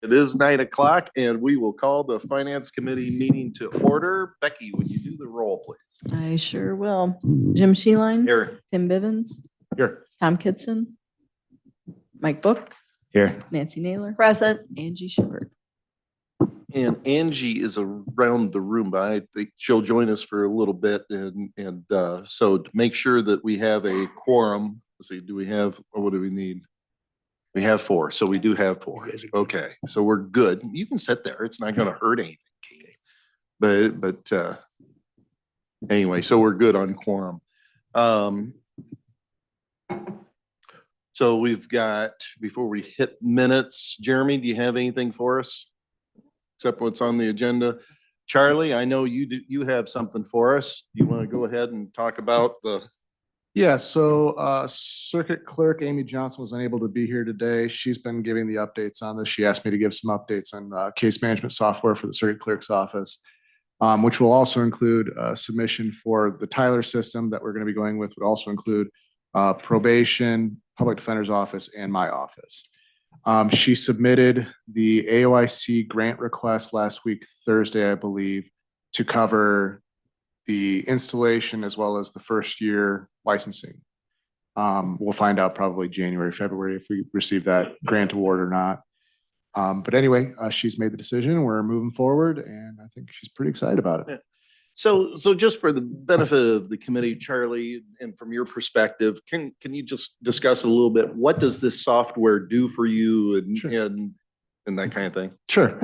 It is 9 o'clock and we will call the Finance Committee meeting to order. Becky, would you do the roll, please? I sure will. Jim Sheeline. Here. Tim Bivens. Here. Tom Kitson. Mike Book. Here. Nancy Naylor. Present. Angie Shepard. And Angie is around the room, but I think she'll join us for a little bit. And so to make sure that we have a quorum, let's see, do we have, or what do we need? We have 4, so we do have 4. Okay, so we're good. You can sit there. It's not gonna hurt anything, Katie. But anyway, so we're good on quorum. So we've got, before we hit minutes, Jeremy, do you have anything for us? Except what's on the agenda? Charlie, I know you have something for us. You want to go ahead and talk about the Yeah, so Circuit Clerk Amy Johnson was unable to be here today. She's been giving the updates on this. She asked me to give some updates on case management software for the Circuit Clerk's office, which will also include a submission for the Tyler system that we're going to be going with, would also include probation, public defender's office, and my office. She submitted the AOIC grant request last week, Thursday, I believe, to cover the installation as well as the first year licensing. We'll find out probably January, February if we receive that grant award or not. But anyway, she's made the decision. We're moving forward, and I think she's pretty excited about it. Yeah. So just for the benefit of the committee, Charlie, and from your perspective, can you just discuss a little bit, what does this software do for you and, Sure. and that kind of thing? Sure.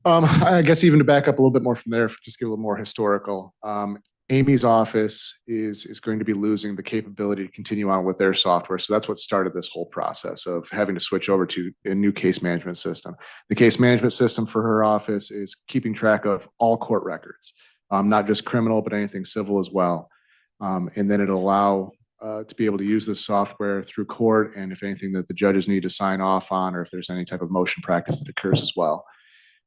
I guess even to back up a little bit more from there, just give a little more historical. Amy's office is going to be losing the capability to continue on with their software. So that's what started this whole process of having to switch over to a new case management system. The case management system for her office is keeping track of all court records, not just criminal, but anything civil as well. And then it'll allow to be able to use this software through court, and if anything that the judges need to sign off on, or if there's any type of motion practice that occurs as well.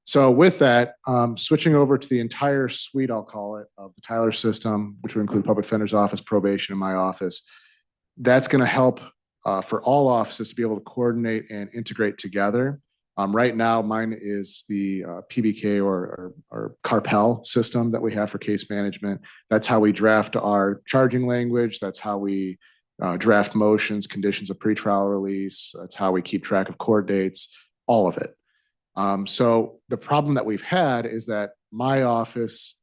So with that, switching over to the entire suite, I'll call it, of the Tyler system, which would include public defender's office, probation, and my office, that's going to help for all offices to be able to coordinate and integrate together. Right now, mine is the PBK or Carpel system that we have for case management. That's how we draft our charging language. That's how we draft motions, conditions of pretrial release. That's how we keep track of court dates, all of it. So the problem that we've had is that my office,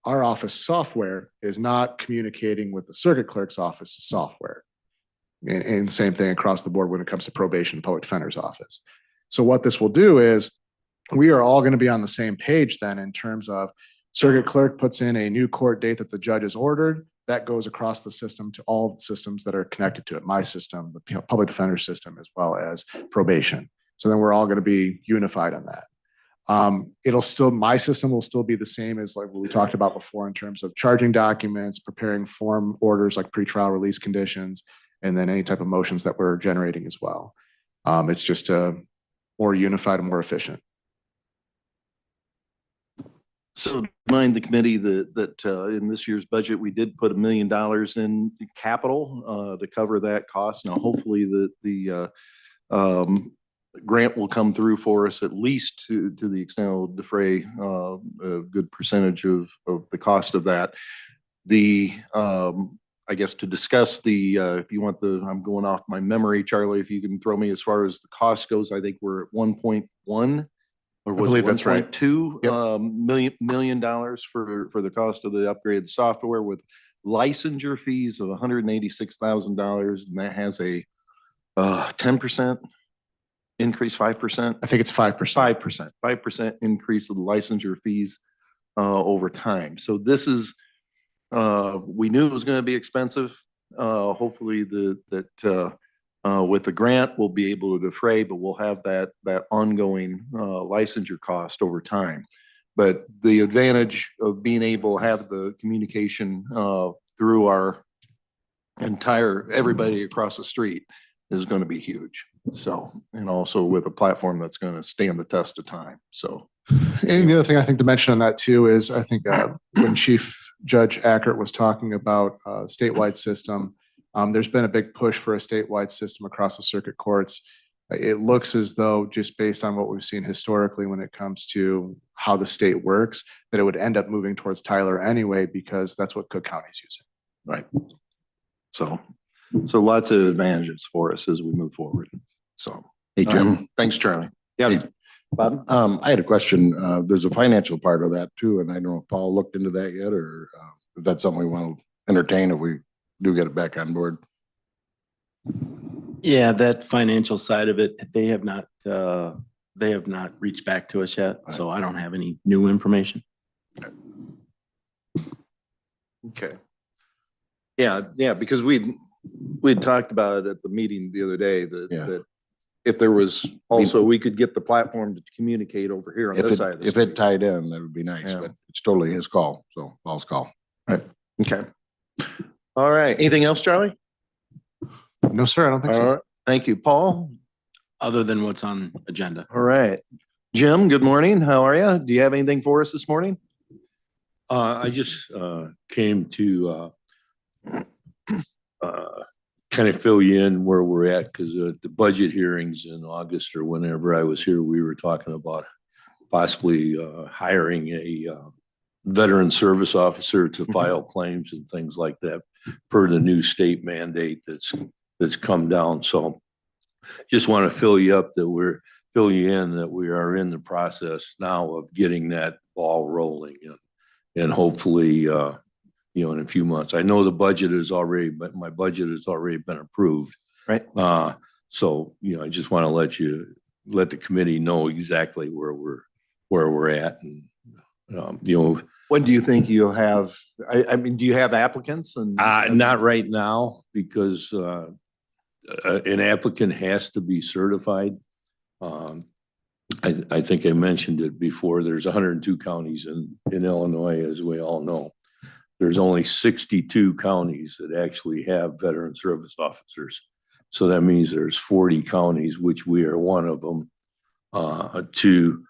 our office software is not communicating with the circuit clerk's office software. And same thing across the board when it comes to probation and public defender's office. So what this will do is we are all going to be on the same page then in terms of circuit clerk puts in a new court date that the judge has ordered. That goes across the system to all the systems that are connected to it. My system, the public defender system, as well as probation. So then we're all going to be unified on that. My system will still be the same as like what we talked about before in terms of charging documents, preparing form orders like pretrial release conditions, and then any type of motions that we're generating as well. It's just more unified and more efficient. So remind the committee that in this year's budget, we did put $1 million in capital to cover that cost. Now, hopefully the grant will come through for us at least to the extent it will defray a good percentage of the cost of that. I guess to discuss if you want I'm going off my memory, Charlie, if you can throw me as far as the cost goes, I think we're at 1.1 or was it 1.2 million for the cost of the upgrade of the software with licensure fees of $186,000, and that has a 10% increase, 5%. I think it's 5%. 5% increase of the licensure fees over time. So this is. We knew it was going to be expensive. Hopefully that with the grant we'll be able to defray, but we'll have that ongoing licensure cost over time. But the advantage of being able to have the communication through our everybody across the street is going to be huge. So, and also with a platform that's going to stand the test of time. So, and the other thing I think to mention on that too is I think when Chief Judge Ackert was talking about a statewide system, there's been a big push for a statewide system across the circuit courts. It looks as though, just based on what we've seen historically when it comes to how the state works, that it would end up moving towards Tyler anyway, because that's what Cook County's using. Right. So lots of advantages for us as we move forward. So, Hey, Jim. thanks, Charlie. Yeah, Bob? I had a question. There's a financial part of that too, and I don't know if Paul looked into that yet, or if that's something we want to entertain if we do get it back on board. Yeah, that financial side of it, they have not reached back to us yet, so I don't have any new information. Okay. Yeah, because we'd talked about it at the meeting the other day Yeah. that if there was also, we could get the platform to communicate over here on If this side of it, the if it street. tied in, that would be nice, Yeah. but it's totally his call. So Paul's call. Okay. All right. Anything else, Charlie? No, sir, I don't think All so. right. Thank you, Paul. Other than what's on agenda. All right. Jim, good morning. How are you? Do you have anything for us this morning? I just came to kind of fill you in where we're at, because the budget hearings in August or whenever I was here, we were talking about possibly hiring a veteran service officer to file claims and things like that per the new state mandate that's come down. So just want to fill you in that we are in the process now of getting that ball rolling, and hopefully, in a few months. I know my budget has already been approved. Right. So, I just want to let the committee know exactly where we're at, and, When do you think you'll have, I mean, do you have applicants and? not right now, because an applicant has to be certified. I think I mentioned it before. There's 102 counties in Illinois, as we all know. There's only 62 counties that actually have veteran service officers. So that means there's 40 counties, which we are one of them, to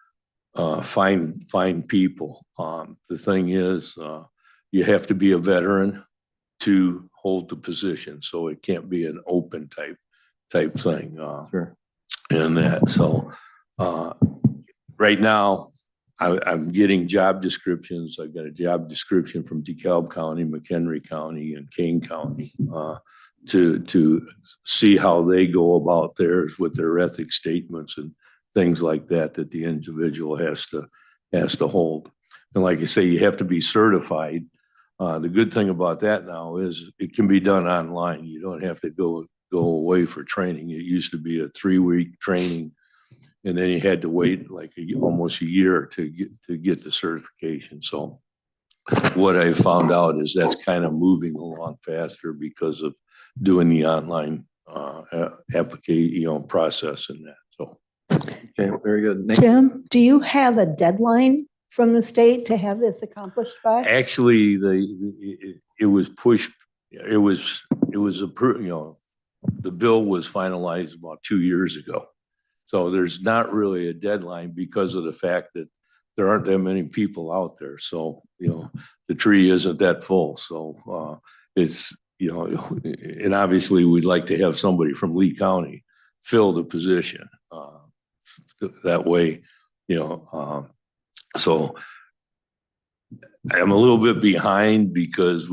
find people. The thing is, you have to be a veteran to hold the position, so it can't be an open type thing. Sure. And that, so right now, I'm getting job descriptions. I've got a job description from DeKalb County, McHenry County, and Kane County to see how they go about theirs with their ethics statements and things like that the individual has to hold. And like I say, you have to be certified. The good thing about that now is it can be done online. You don't have to go away for training. It used to be a 3-week training, and then you had to wait like almost a year to get the certification. So what I found out is that's kind of moving along faster because of doing the online application, process and that. So. Okay, very good. Jim, do you have a deadline from the state to have this accomplished by? Actually, it was pushed. It was approved. The bill was finalized about 2 years ago. So there's not really a deadline because of the fact that there aren't that many people out there. So, the tree isn't that full. So it's, and obviously we'd like to have somebody from Lee County fill the position. That way, so I'm a little bit behind because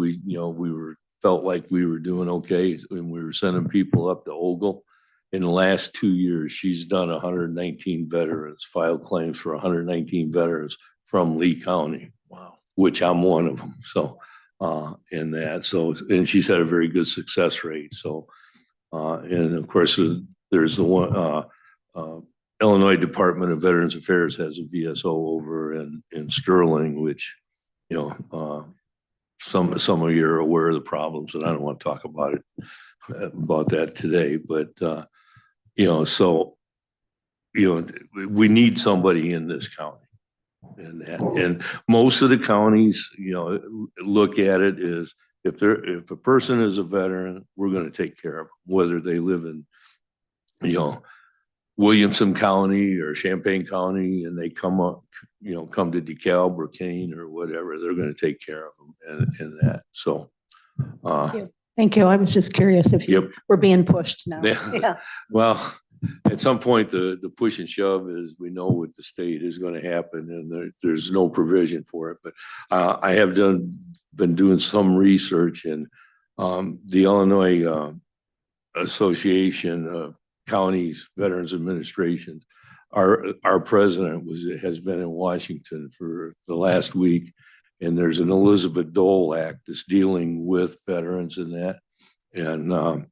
felt like we were doing okay and we were sending people up to Ogle. In the last 2 years, she's done 119 veterans, filed claims for 119 veterans from Lee County. Wow. Which I'm one of them. So, and she's had a very good success rate. So, and of course, there's the one, Illinois Department of Veterans Affairs has a VSO over in Sterling, which, some of you are aware of the problems, and I don't want to talk about that today, but, so, we need somebody in this county. And most of the counties, look at it as if a person is a veteran, we're going to take care of them, whether they live in, Williamson County or Champaign County, and they come to DeKalb or Kane or whatever, they're going to take care of them and that. So, Thank you. I was just curious if you Yep. were being pushed now. Yeah. Yeah. Well, at some point, the push and shove is, we know what the state is gonna happen, and there's no provision for it. But I have been doing some research, and the Illinois Association of Counties Veterans Administration, our president has been in Washington for the last week, and there's an Elizabeth Dole Act that's dealing with veterans and that. And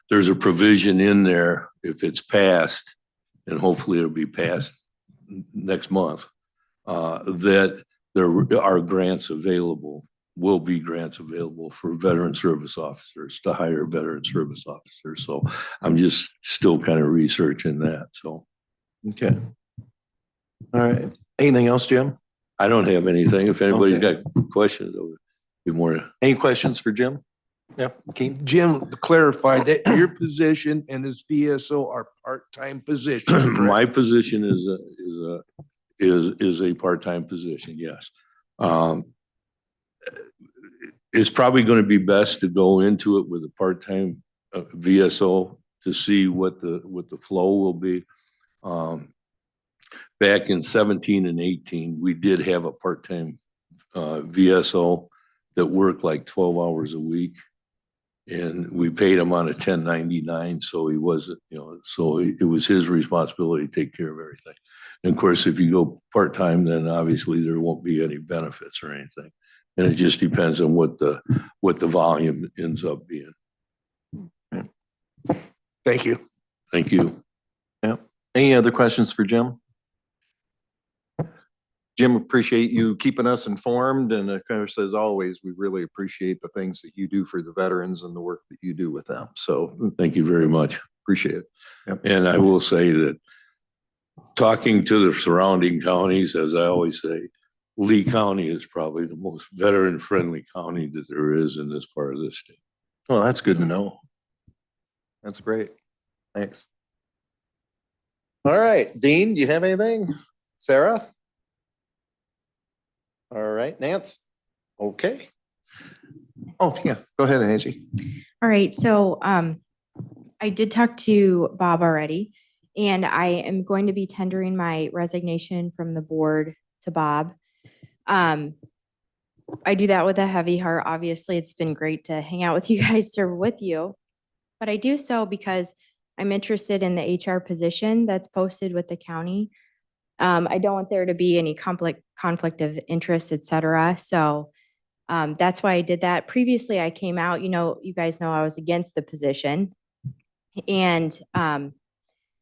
there's a provision in there, if it's passed, and hopefully it'll be passed next month, that there are grants available, will be grants available for veteran service officers to hire veteran service officers. So I'm just still kind of researching that. So Okay. All right. Anything else, Jim? I don't have anything. If anybody's got questions, I'll be more. Any questions for Jim? Yeah, Keith? Jim, clarify that your position and his VSO are part-time positions. correct? My position is a part-time position, yes. It's probably going to be best to go into it with a part-time VSO to see what the flow will be. Back in 17 and 18, we did have a part-time VSO that worked like 12 hours a week. And we paid him on a 1099, so he wasn't, so it was his responsibility to take care of everything. And of course, if you go part-time, then obviously there won't be any benefits or anything. And it just depends on what the volume ends up being. Thank you. Thank you. Yeah. Any other questions for Jim? Jim, appreciate you keeping us informed. And of course, as always, we really appreciate the things that you do for the veterans and the work that you do with them. So Thank you very much. appreciate it. Yep. And I will say that talking to the surrounding counties, as I always say, Lee County is probably the most veteran-friendly county that there is in this part of the state. Well, that's good to know. That's great. Thanks. All right, Dean, do you have anything? Sarah? All right, Nance? Okay. Oh, yeah, go ahead, Angie. All right, so I did talk to Bob already, and I am going to be tendering my resignation from the board to Bob. I do that with a heavy heart. Obviously, it's been great to hang out with you guys, serve with you. But I do so because I'm interested in the HR position that's posted with the county. I don't want there to be any conflict of interest, et cetera. So that's why I did that. Previously, I came out, you guys know I was against the position. And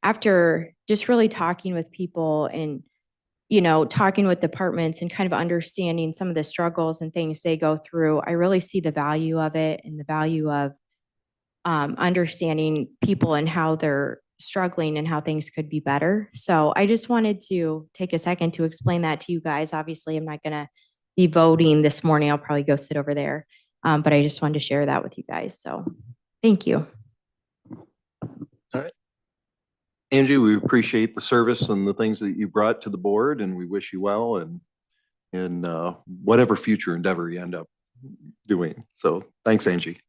after just really talking with people and, talking with departments and kind of understanding some of the struggles and things they go through, I really see the value of it and the value of understanding people and how they're struggling and how things could be better. So I just wanted to take a second to explain that to you guys. Obviously, I'm not going to be voting this morning. I'll probably go sit over there. But I just wanted to share that with you guys. So thank you. All right. Angie, we appreciate the service and the things that you brought to the board, and we wish you well in whatever future endeavor you end up doing. So thanks, Angie.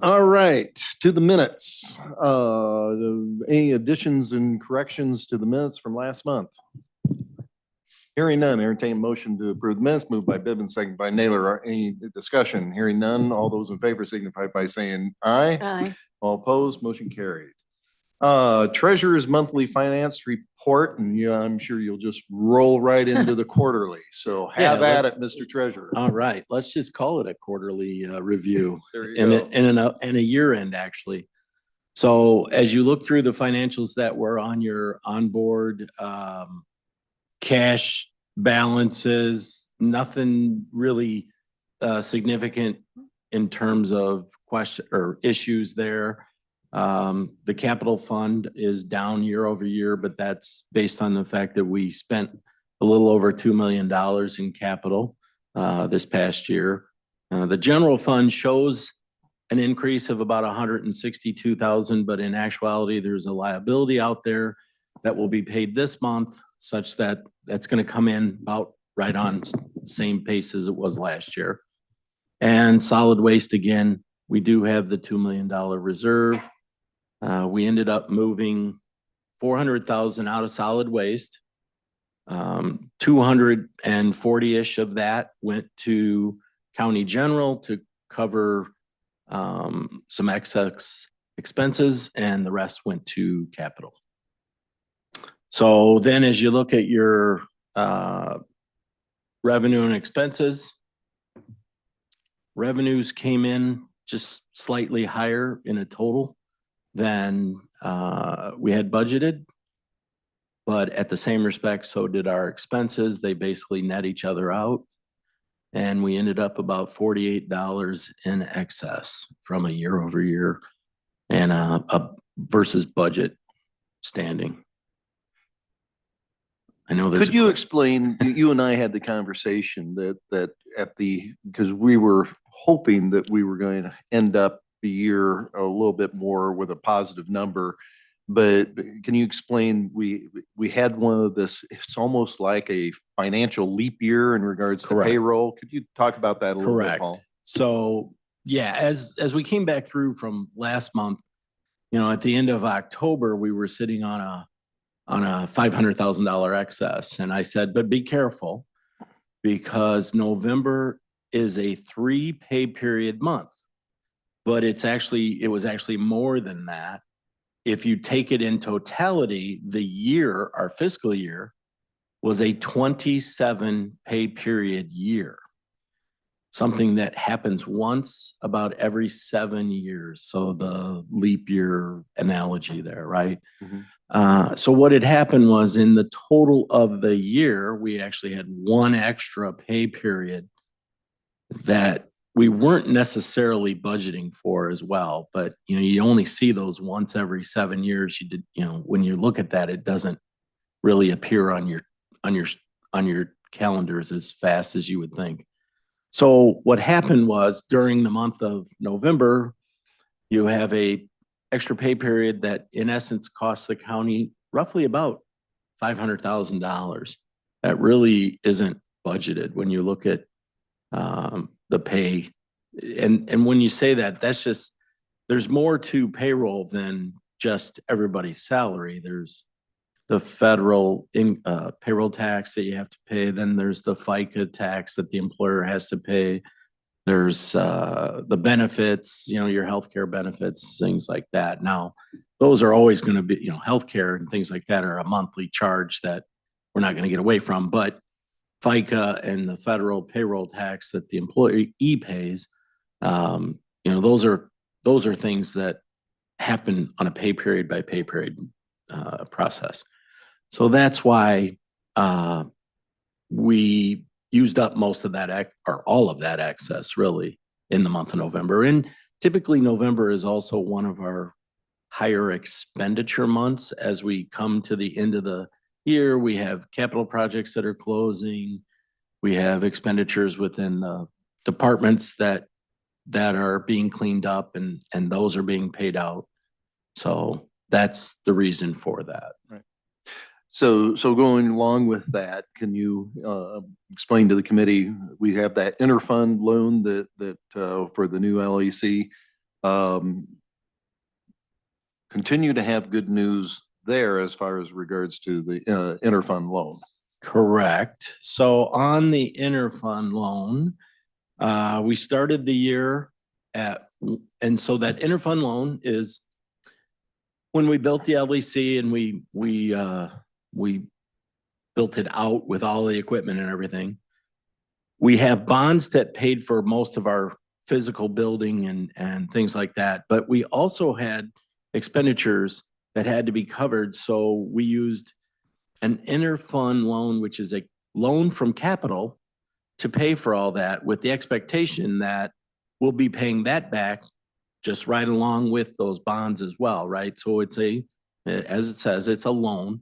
All right, to the minutes. Any additions and corrections to the minutes from last month? Hearing none, entertain motion to approve the minutes, moved by Bivens, second by Naylor. Any discussion? Hearing none, all those in favor signify by saying aye. Aye. All opposed, motion carried. Treasurer's monthly finance report, and yeah, I'm sure you'll just roll right into the quarterly. So have Yeah, at it, Mr. Treasurer. All right, let's just call it a quarterly review There you and go. a year end, actually. So as you look through the financials that were on your onboard, cash balances, nothing really significant in terms of question or issues there. The capital fund is down year over year, but that's based on the fact that we spent a little over $2 million in capital this past year. The general fund shows an increase of about 162,000, but in actuality, there's a liability out there that will be paid this month, such that that's going to come in about right on same pace as it was last year. And solid waste, again, we do have the $2 million reserve. We ended up moving 400,000 out of solid waste. 240-ish of that went to county general to cover some excess expenses, and the rest went to capital. So then as you look at your revenue and expenses, revenues came in just slightly higher in a total than we had budgeted. But at the same respect, so did our expenses. They basically net each other out. And we ended up about $48 in excess from a year over year and a versus budget standing. I know there's. Could you explain, you and I had the conversation that because we were hoping that we were going to end up the year a little bit more with a positive number. But can you explain, we had one of this, it's almost like a financial leap year in regards to Correct. payroll. Could you talk about that a little bit, Correct. Paul? So yeah, as we came back through from last month, at the end of October, we were sitting on a $500,000 excess. And I said, but be careful, because November is a 3 pay period month, but it was actually more than that. If you take it in totality, the year, our fiscal year, was a 27 pay period year. Something that happens once about every 7 years. So the leap year analogy there, right? Mhm. So what had happened was, in the total of the year, we actually had one extra pay period that we weren't necessarily budgeting for as well. But, you only see those once every 7 years. When you look at that, it doesn't really appear on your calendars as fast as you would think. So what happened was, during the month of November, you have a extra pay period that in essence costs the county roughly about $500,000. That really isn't budgeted when you look at the pay. And when you say that, that's just, there's more to payroll than just everybody's salary. There's the federal payroll tax that you have to pay. Then there's the FICA tax that the employer has to pay. There's the benefits, your healthcare benefits, things like that. Now, those are always going to be, healthcare and things like that are a monthly charge that we're not going to get away from. But FICA and the federal payroll tax that the employee pays, those are things that happen on a pay period by pay period process. So that's why we used up most of that or all of that excess really in the month of November. And typically November is also one of our higher expenditure months. As we come to the end of the year, we have capital projects that are closing. We have expenditures within the departments that are being cleaned up, and those are being paid out. So that's the reason for that. Right. So going along with that, can you explain to the committee, we have that interfund loan that for the new LEC, continue to have good news there as far as regards to the interfund loan. Correct. So on the interfund loan, we started the year and so that interfund loan is when we built the LEC and we built it out with all the equipment and everything. We have bonds that paid for most of our physical building and things like that, but we also had expenditures that had to be covered. So we used an interfund loan, which is a loan from capital to pay for all that, with the expectation that we'll be paying that back just right along with those bonds as well, right? So it's as it says, it's a loan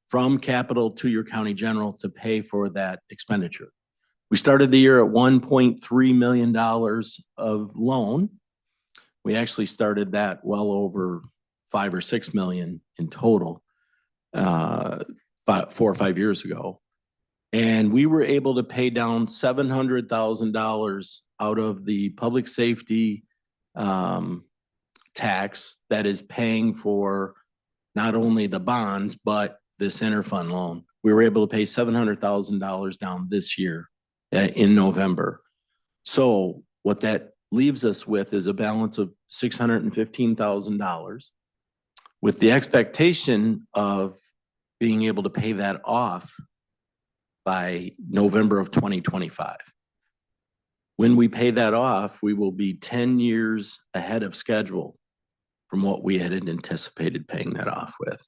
from capital to your county general to pay for that expenditure. We started the year at $1.3 million of loan. We actually started that well over 5 or 6 million in total 4 or 5 years ago. And we were able to pay down $700,000 out of the public safety tax that is paying for not only the bonds, but this interfund loan. We were able to pay $700,000 down this year in November. So what that leaves us with is a balance of $615,000 with the expectation of being able to pay that off by November of 2025. When we pay that off, we will be 10 years ahead of schedule from what we had anticipated paying that off with.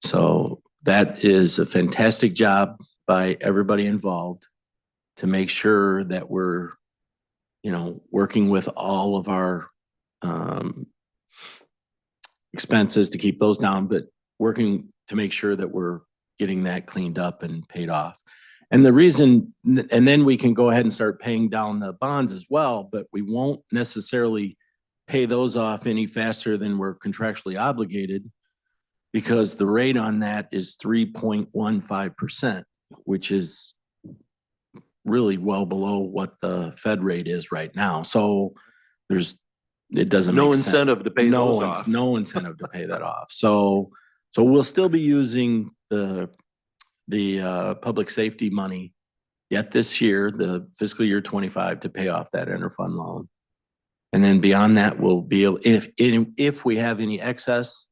So that is a fantastic job by everybody involved to make sure that we're, working with all of our expenses to keep those down, but working to make sure that we're getting that cleaned up and paid off. And the reason, and then we can go ahead and start paying down the bonds as well, but we won't necessarily pay those off any faster than we're contractually obligated because the rate on that is 3.15%, which is really well below what the Fed rate is right now. So it doesn't No make sense. incentive to pay those off. No incentive to pay that off. So we'll still be using the public safety money yet this year, the fiscal year 25, to pay off that interfund loan. And then beyond that, we'll be able, if we have any excess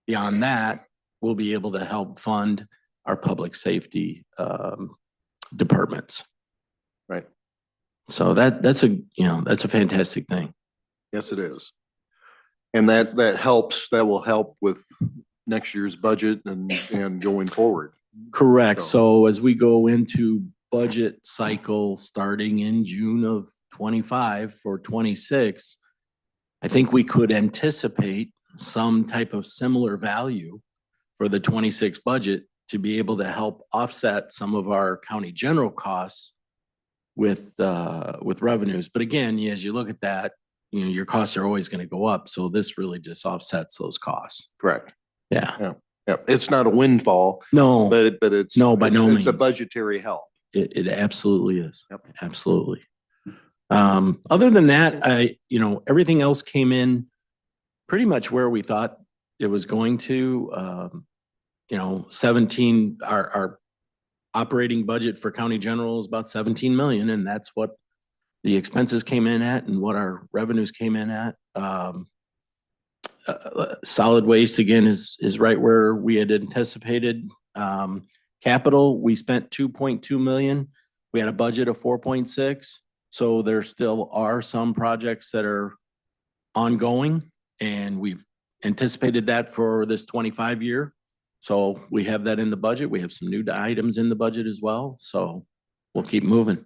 beyond that, we'll be able to help fund our public safety departments. Right. So that's a fantastic thing. Yes, it is. And that will help with next year's budget and going forward. Correct. So as we go into budget cycle starting in June of 25 for 26, I think we could anticipate some type of similar value for the 26 budget to be able to help offset some of our county general costs with revenues. But again, as you look at that, your costs are always going to go up. So this really just offsets those costs. Correct. Yeah. Yeah. It's not a windfall, No, but it's No, by no it's a means. budgetary help. it absolutely is. Yep. Absolutely. Other than that, everything else came in pretty much where we thought it was going to. 17, our operating budget for county general is about 17 million, and that's what the expenses came in at and what our revenues came in at. Solid waste again is right where we had anticipated. Capital, we spent 2.2 million. We had a budget of 4.6. So there still are some projects that are ongoing, and we've anticipated that for this 25 year. So we have that in the budget. We have some new items in the budget as well. So we'll keep moving.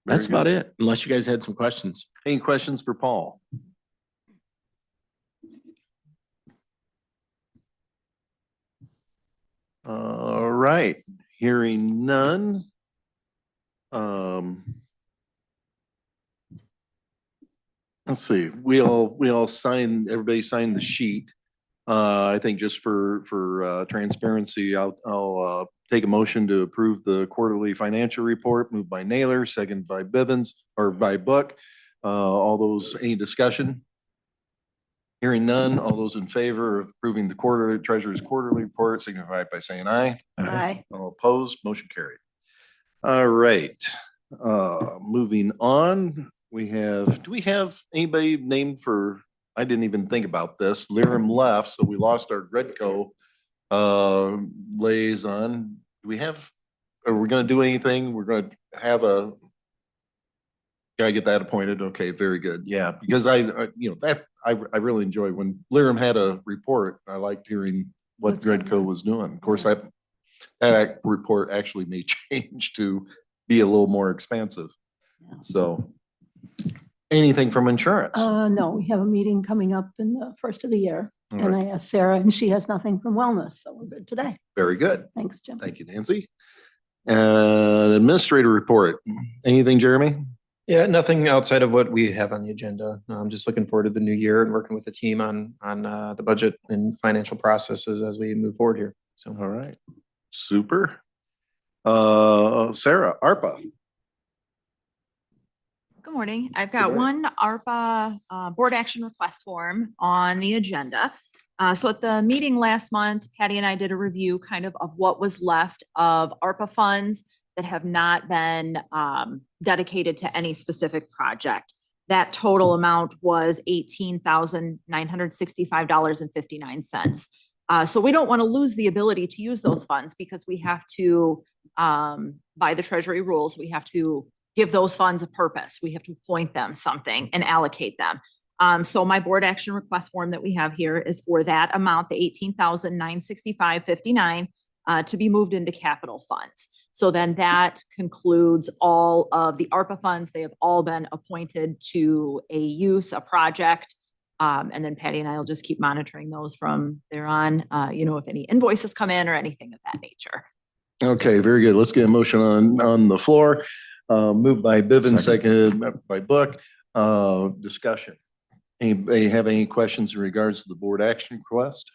That's about it, unless you guys had some questions. Any questions for Paul? All right, hearing none. Let's see, everybody signed the sheet. I think just for transparency, I'll take a motion to approve the quarterly financial report, moved by Naylor, second by Bibbins, or by Book. All those, any discussion? Hearing none, all those in favor of approving the treasurer's quarterly report signify by saying aye. Aye. All opposed, motion carried. All right, moving on, do we have anybody named for, I didn't even think about this, Liram left, so we lost our Gredco liaison. Are we gonna do anything? We're gonna have gotta get that appointed. Okay, very good. Yeah, because I really enjoy when Liram had a report. I liked hearing what Gredco was doing. Of course, that report actually may change to be a little more expansive. So anything from insurance? No, we have a meeting coming up in the first of the year. All And right. I asked Sarah and she has nothing from wellness, so we're good today. Very good. Thanks, Jim. Thank you, Nancy. Administrator report. Anything, Jeremy? Yeah, nothing outside of what we have on the agenda. I'm just looking forward to the new year and working with the team on the budget and financial processes as we move forward here. So. All right. Super. Sarah, ARPA. Good morning. I've got one ARPA board action request form on the agenda. So at the meeting last month, Patty and I did a review kind of what was left of ARPA funds that have not been dedicated to any specific project. That total amount was $18,965.59. So we don't want to lose the ability to use those funds because we have to, by the Treasury rules, we have to give those funds a purpose. We have to appoint them something and allocate them. So my board action request form that we have here is for that amount, the $18,965.59, to be moved into capital funds. So then that concludes all of the ARPA funds. They have all been appointed to a use, a project. And then Patty and I will just keep monitoring those from there on, if any invoices come in or anything of that nature. Okay, very good. Let's get a motion on the floor. Moved by Bivens, seconded by Book. Discussion. Anybody have any questions in regards to the board action request?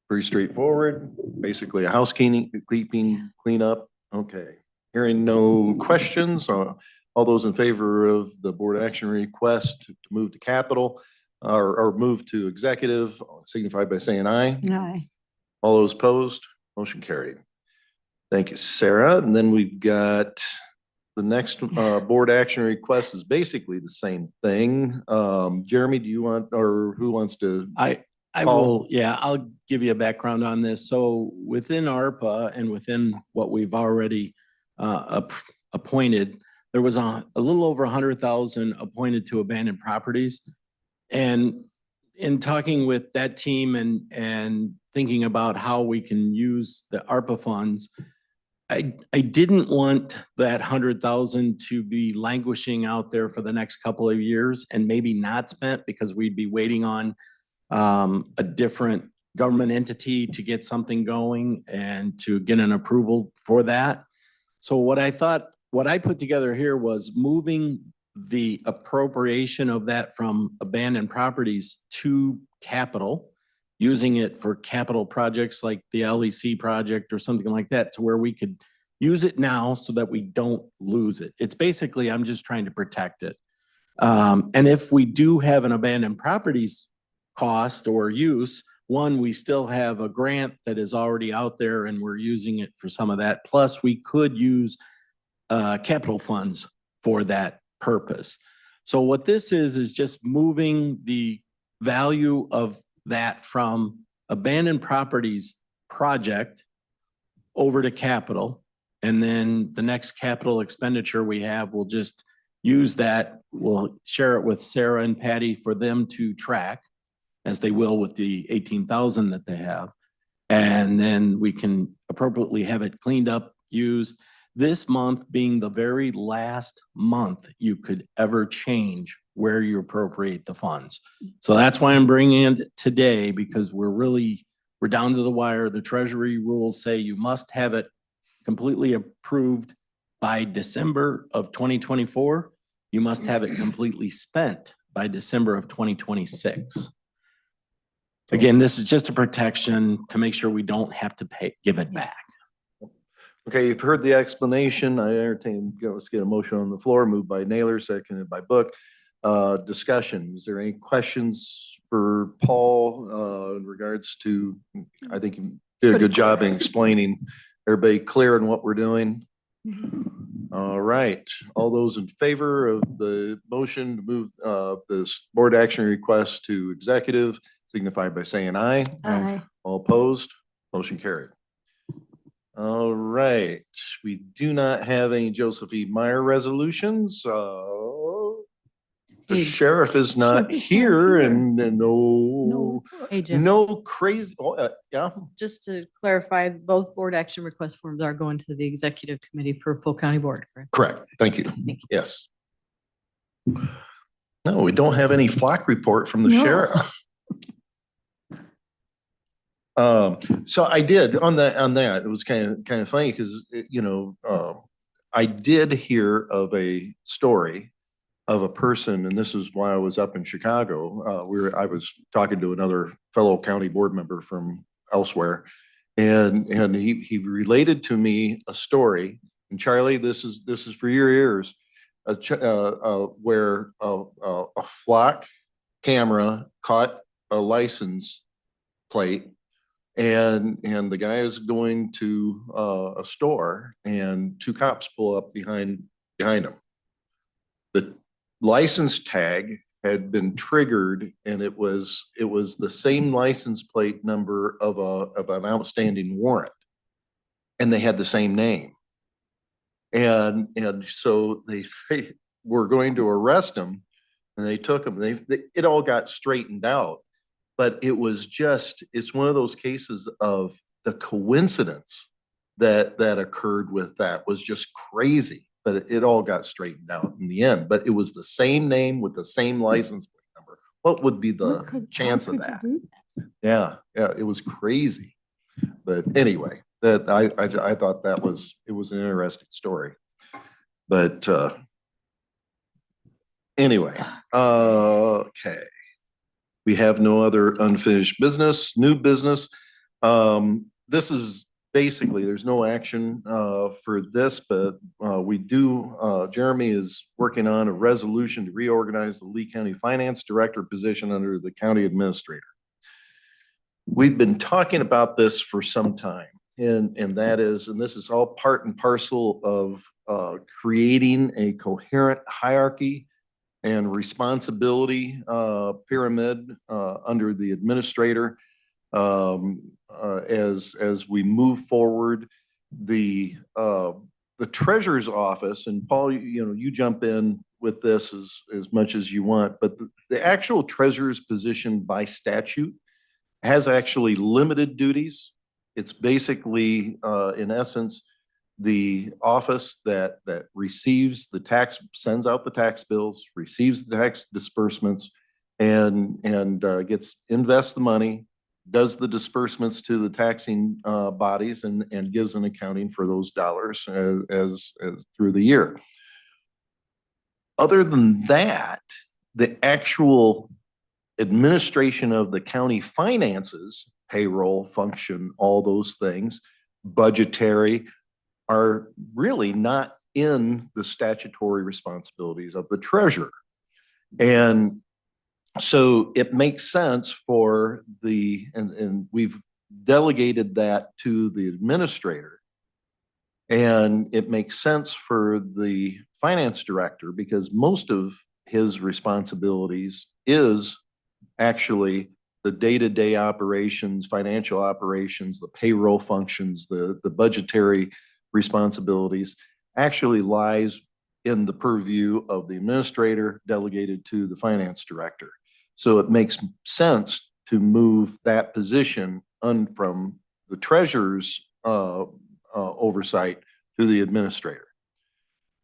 Pretty straightforward, basically a housekeeping cleanup. Okay, hearing no questions. All those in favor of the board action request to move to capital or move to executive signify by saying aye. Aye. All those opposed, motion carried. Thank you, Sarah. And then we've got the next board action request is basically the same thing. Jeremy, do you want, or who wants to? I will, yeah, I'll give you a background on this. So within ARPA and within what we've already appointed, there was a little over 100,000 appointed to abandoned properties. And in talking with that team and thinking about how we can use the ARPA funds, I didn't want that 100,000 to be languishing out there for the next couple of years and maybe not spent because we'd be waiting on a different government entity to get something going and to get an approval for that. So what I put together here was moving the appropriation of that from abandoned properties to capital, using it for capital projects like the LEC project or something like that, to where we could use it now so that we don't lose it. It's basically, I'm just trying to protect it. And if we do have an abandoned properties cost or use, one, we still have a grant that is already out there and we're using it for some of that. Plus we could use capital funds for that purpose. So what this is just moving the value of that from abandoned properties project over to capital. And then the next capital expenditure we have, we'll just use that. We'll share it with Sarah and Patty for them to track, as they will with the 18,000 that they have. And then we can appropriately have it cleaned up, used. This month being the very last month you could ever change where you appropriate the funds. So that's why I'm bringing it today, because we're down to the wire. The Treasury rules say you must have it completely approved by December of 2024. You must have it completely spent by December of 2026. Again, this is just a protection to make sure we don't have to give it back. Okay, you've heard the explanation. I entertain, let's get a motion on the floor, moved by Naylor, seconded by Book. Discussion. Is there any questions for Paul in regards to, I think you did a good job in explaining. Everybody clear on what we're doing? All right. All those in favor of the motion to move this board action request to executive signify by saying aye. Aye. All opposed, motion carried. All right, we do not have any Joseph E. Meyer resolutions. The Hey, sheriff is not here and no Hey, Jim, crazy, yeah. just to clarify, both board action request forms are going to the executive committee for full county board, correct? Correct. Thank you. Thank you. Yes. No, we don't have any flock report from the No. sheriff. So I did on that, it was kind of funny because, I did hear of a story of a person, and this is why I was up in Chicago. I was talking to another fellow county board member from elsewhere, And he related to me a story, and Charlie, this is for your ears, where a flock camera caught a license plate, and the guy is going to a store, and two cops pull up behind him. The license tag had been triggered, and it was the same license plate number of an outstanding warrant, and they had the same name. And so they were going to arrest him, and they took him. It all got straightened out, but it's one of those cases of the coincidence that occurred with that was just crazy. But it all got straightened out in the end. But it was the same name with the same license plate number. What would be the chance of that? Yeah, it was crazy. But anyway, that I thought it was an interesting story. But anyway, okay. We have no other unfinished business, new business. This is basically, there's no action for this, but we do, Jeremy is working on a resolution to reorganize the Lee County Finance Director position under the County Administrator. We've been talking about this for some time, and this is all part and parcel of creating a coherent hierarchy and responsibility pyramid under the administrator. As we move forward, the treasurer's office, and Paul, you jump in with this as much as you want, but the actual treasurer's position by statute has actually limited duties. It's basically, in essence, the office that receives the tax, sends out the tax bills, receives the tax disbursements, and invests the money, does the disbursements to the taxing bodies, and gives an accounting for those dollars as through the year. Other than that, the actual administration of the county finances, payroll, function, all those things, budgetary, are really not in the statutory responsibilities of the treasurer. And so it makes sense for and we've delegated that to the administrator. And it makes sense for the finance director because most of his responsibilities is actually the day-to-day operations, financial operations, the payroll functions, the budgetary responsibilities actually lies in the purview of the administrator delegated to the finance director. So it makes sense to move that position from the treasurer's oversight to the administrator.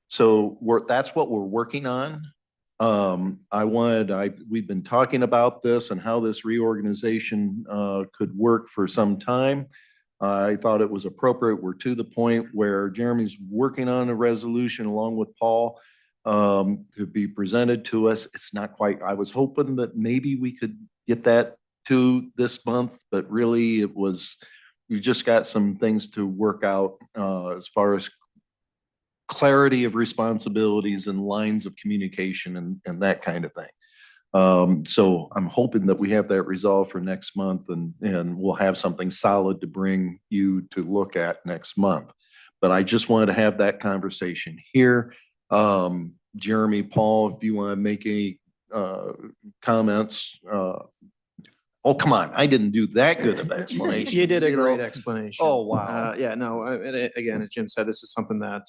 So that's what we're working on. We've been talking about this and how this reorganization could work for some time. I thought it was appropriate. We're to the point where Jeremy's working on a resolution along with Paul to be presented to us. It's not quite, I was hoping that maybe we could get that to this month, but really we just got some things to work out as far as clarity of responsibilities and lines of communication and that kind of thing. So I'm hoping that we have that resolved for next month and we'll have something solid to bring you to look at next month. But I just wanted to have that conversation here. Jeremy, Paul, if you want to make any comments. Oh, come on. I didn't do that good of explanation. You did a great explanation. Oh, wow. Yeah, no, again, as Jim said, this is something that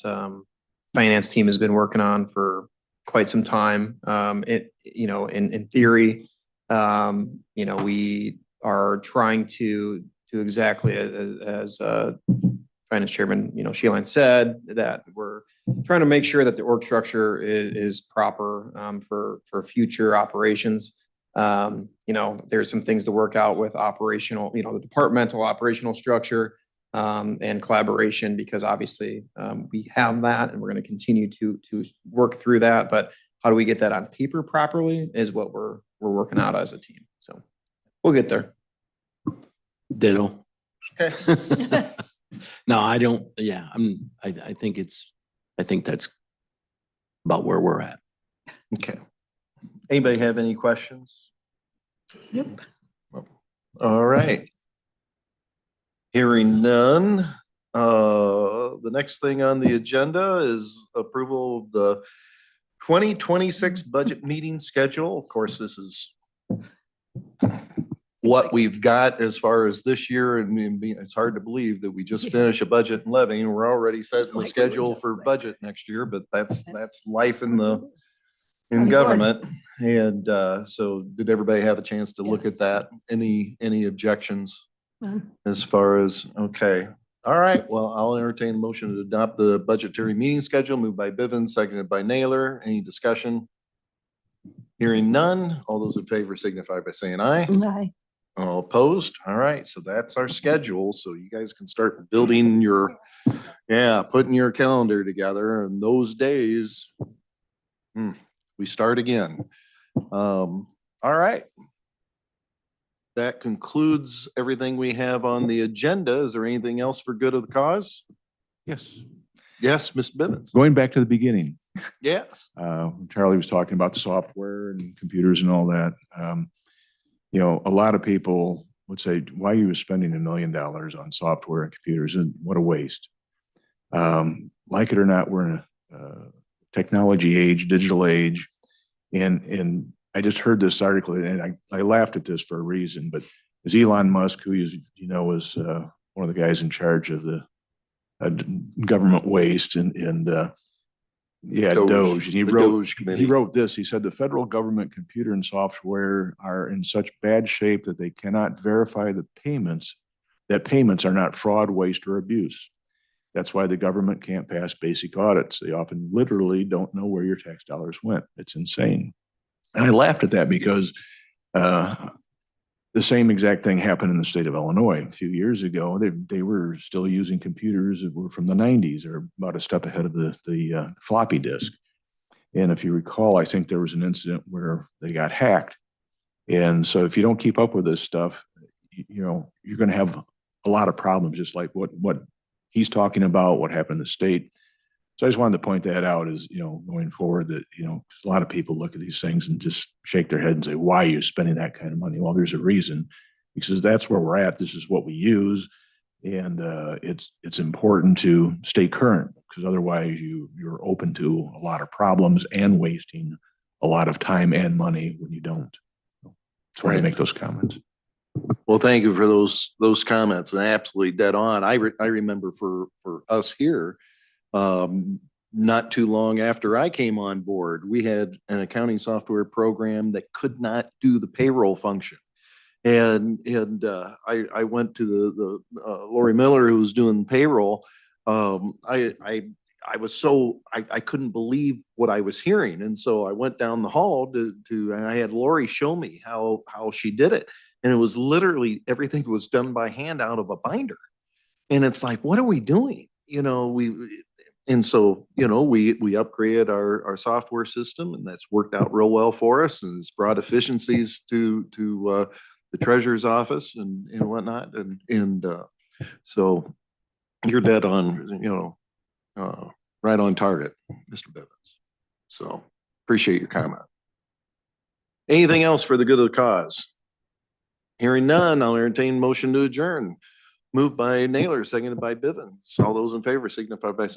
finance team has been working on for quite some time. In theory, we are trying to do exactly as Finance Chairman, Sheeline said, that we're trying to make sure that the org structure is proper for future operations. There's some things to work out with operational, the departmental operational structure and collaboration, because obviously we have that and we're going to continue to work through that. But how do we get that on paper properly is what we're working out as a team. So we'll get there. Ditto. Okay. No, I don't, yeah, I think that's about where we're at. Okay. Anybody have any questions? Yep. All right. Hearing none, the next thing on the agenda is approval of the 2026 budget meeting schedule. Of course, this is what we've got as far as this year, and it's hard to believe that we just finished a budget and levy, and we're already setting the schedule for budget next year, but that's life in government. And so did everybody have a chance to look at that? Any objections as far as, okay. All right, well, I'll entertain a motion to adopt the budgetary meeting schedule, moved by Bivens, seconded by Naylor. Any discussion? Hearing none, all those in favor signify by saying aye. Aye. All opposed? All right, so that's our schedule. So you guys can start building putting your calendar together, and those days, we start again. All right. That concludes everything we have on the agenda. Is there anything else for good of the cause? Yes. Yes, Mr. Bivens. Going back to the beginning, Yes. Charlie was talking about the software and computers and all that. You know, a lot of people would say, why are you spending $1 million on software and computers, and what a waste. Like it or not, we're in a technology age, digital age. And I just heard this article, and I laughed at this for a reason, but it's Elon Musk, who is one of the guys in charge of the government waste and DOGE. And he wrote this. He said the federal government computer and software are in such bad shape that they cannot verify that payments are not fraud, waste, or abuse. That's why the government can't pass basic audits. They often literally don't know where your tax dollars went. It's insane. And I laughed at that because the same exact thing happened in the state of Illinois a few years ago. They were still using computers that were from the 90s, or about a step ahead of the floppy disk. And if you recall, I think there was an incident where they got hacked. And so if you don't keep up with this stuff, you're going to have a lot of problems, just like what he's talking about, what happened in the state. So I just wanted to point that out as, going forward, that, a lot of people look at these things and just shake their head and say, why are you spending that kind of money? Well, there's a reason, because that's where we're at. This is what we use. And it's important to stay current, because otherwise you're open to a lot of problems and wasting a lot of time and money when you don't. That's why I make those comments. Well, thank you for those comments, and absolutely dead on. I remember for us here, not too long after I came on board, we had an accounting software program that could not do the payroll function. And I went to the Lori Miller, who was doing payroll. I couldn't believe what I was hearing. And so I went down the hall and I had Lori show me how she did it. And it was literally everything was done by hand out of a binder. And it's like, what are we doing? And so, we upgraded our software system, and that's worked out real well for us, and it's brought efficiencies to the treasurer's office and whatnot. And so you're dead on, right on target, Mr. Bivens. So appreciate your comment. Anything else for the good of the cause? Hearing none, I'll entertain motion to adjourn. Moved by Naylor, seconded by Bivens. All those in favor signify by saying